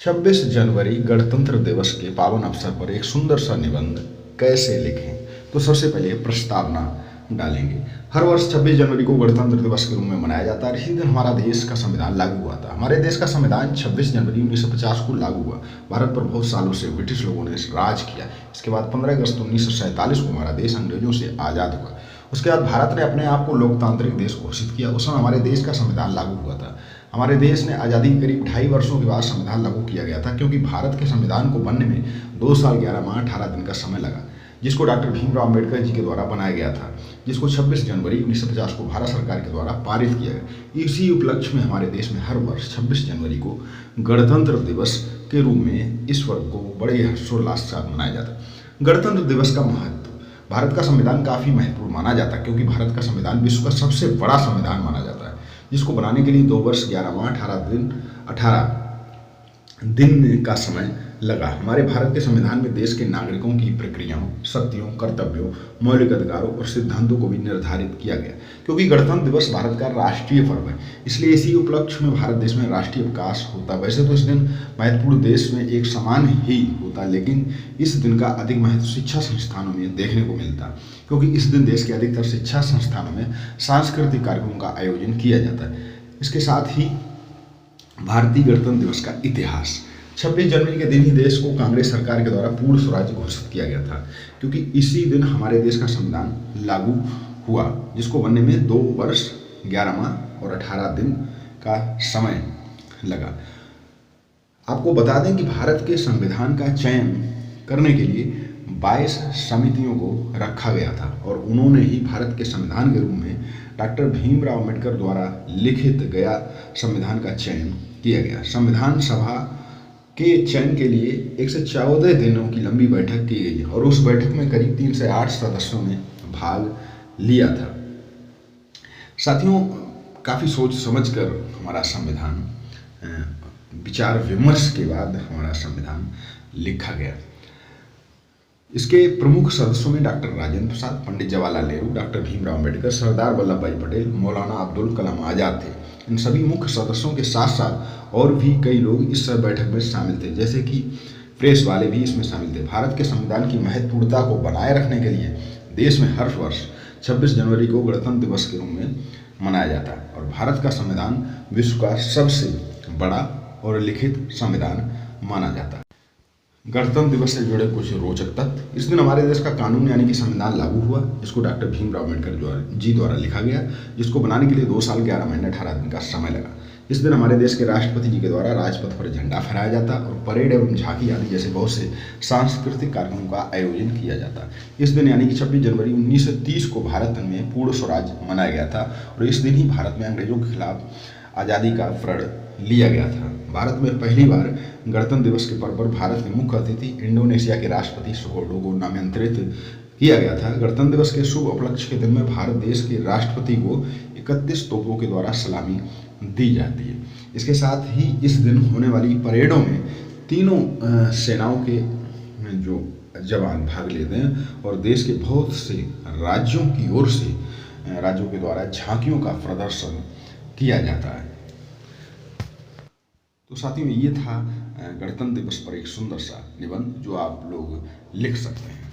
26 जनवरी गणतंत्र दिवस के पावन अवसर पर एक सुंदर सा निबंध कैसे लिखें। तो सबसे पहले प्रस्तावना डालेंगे। हर वर्ष 26 जनवरी को गणतंत्र दिवस के रूप में मनाया जाता है। इसी दिन हमारा देश का संविधान लागू हुआ था। हमारे देश का संविधान 26 जनवरी 1950 को लागू हुआ। भारत पर बहुत सालों से ब्रिटिश लोगों ने राज किया। इसके बाद 15 अगस्त 1947 को हमारा देश अंग्रेजों से आज़ाद हुआ। उसके बाद भारत ने अपने आप को लोकतांत्रिक देश घोषित किया। उस समय हमारे देश का संविधान लागू हुआ था। हमारे देश ने आज़ादी के करीब 2.5 वर्षों के बाद संविधान लागू किया गया था, क्योंकि भारत के संविधान को बनने में 2 साल 11 माह 18 दिन का समय लगा, जिसको डॉक्टर भीमराव अम्बेडकर जी के द्वारा बनाया गया था, जिसको 26 जनवरी 1950 को भारत सरकार के द्वारा पारित किया गया। इसी उपलक्ष्य में हमारे देश में हर वर्ष 26 जनवरी को गणतंत्र दिवस के रूप में इस पर्व को बड़े हर्षोल्लास के साथ मनाया जाता है। गणतंत्र दिवस का महत्व। भारत का संविधान काफ़ी महत्वपूर्ण माना जाता है, क्योंकि भारत का संविधान विश्व का सबसे बड़ा संविधान माना जाता है, जिसको बनाने के लिए 2 वर्ष 11 माह 18 दिन का समय लगा। हमारे भारत के संविधान में देश के नागरिकों की प्रक्रियाओं, शक्तियों, कर्तव्यों, मौलिक अधिकारों और सिद्धांतों को भी निर्धारित किया गया। क्योंकि गणतंत्र दिवस भारत का राष्ट्रीय पर्व है, इसलिए इसी उपलक्ष्य में भारत देश में राष्ट्रीय अवकाश होता। वैसे तो इस दिन महत्वपूर्ण देश में एक समान ही होता, लेकिन इस दिन का अधिक महत्व शिक्षा संस्थानों में देखने को मिलता, क्योंकि इस दिन देश के अधिकतर शिक्षा संस्थानों में सांस्कृतिक कार्यक्रमों का आयोजन किया जाता है। इसके साथ ही भारतीय गणतंत्र दिवस का इतिहास। 26 जनवरी के दिन ही देश को कांग्रेस सरकार के द्वारा पूर्ण स्वराज्य घोषित किया गया था, क्योंकि इसी दिन हमारे देश का संविधान लागू हुआ, जिसको बनने में 2 वर्ष 11 माह और 18 दिन का समय लगा। आपको बता दें कि भारत के संविधान का चयन करने के लिए 22 समितियों को रखा गया था, और उन्होंने ही भारत के संविधान के रूप में डॉक्टर भीमराव अम्बेडकर द्वारा लिखित गया संविधान का चयन किया गया। संविधान सभा के चयन के लिए 114 दिनों की लंबी बैठक की गई, और उस बैठक में करीब 3 से 8 सदस्यों ने भाग लिया था। साथियों, काफ़ी सोच समझ कर हमारा संविधान, विचार विमर्श के बाद हमारा संविधान लिखा गया। इसके प्रमुख सदस्यों में डॉक्टर राजेंद्र प्रसाद, पंडित जवाहरलाल नेहरू, डॉक्टर भीमराव अम्बेडकर, सरदार वल्लभ भाई पटेल, मौलाना अब्दुल कलाम आज़ाद थे। इन सभी मुख्य सदस्यों के साथ साथ और भी कई लोग इस बैठक में शामिल थे, जैसे कि प्रेस वाले भी इसमें शामिल थे। भारत के संविधान की महत्वपूर्णता को बनाए रखने के लिए देश में हर वर्ष 26 जनवरी को गणतंत्र दिवस के रूप में मनाया जाता है, और भारत का संविधान विश्व का सबसे बड़ा और लिखित संविधान माना जाता है। गणतंत्र दिवस से जुड़े कुछ रोचक तथ्य। इस दिन हमारे देश का कानून यानी कि संविधान लागू हुआ, जिसको डॉक्टर भीमराव अम्बेडकर जी द्वारा लिखा गया, जिसको बनाने के लिए 2 साल 11 महीने 18 दिन का समय लगा। इस दिन हमारे देश के राष्ट्रपति जी के द्वारा राजपथ पर झंडा फहराया जाता और परेड एवं झांकी आदि जैसे बहुत से सांस्कृतिक कार्यक्रमों का आयोजन किया जाता। इस दिन यानी कि 26 जनवरी 1930 को भारत में पूर्ण स्वराज मनाया गया था, और इस दिन ही भारत में अंग्रेजों के खिलाफ आज़ादी का प्रण लिया गया था। भारत में पहली बार गणतंत्र दिवस के पर्व पर भारत के मुख्य अतिथि इंडोनेशिया के राष्ट्रपति सुहार्टो को नामांतरित किया गया था। गणतंत्र दिवस के शुभ उपलक्ष्य के दिन में भारत देश के राष्ट्रपति को 31 तोपों के द्वारा सलामी दी जाती है। इसके साथ ही इस दिन होने वाली परेडों में तीनों सेनाओं के जो जवान भाग लेते हैं, और देश के बहुत से राज्यों की ओर से राज्यों के द्वारा झांकियों का प्रदर्शन किया जाता है। तो साथियों, ये था गणतंत्र दिवस पर एक सुंदर सा निबंध जो आप लोग लिख सकते हैं।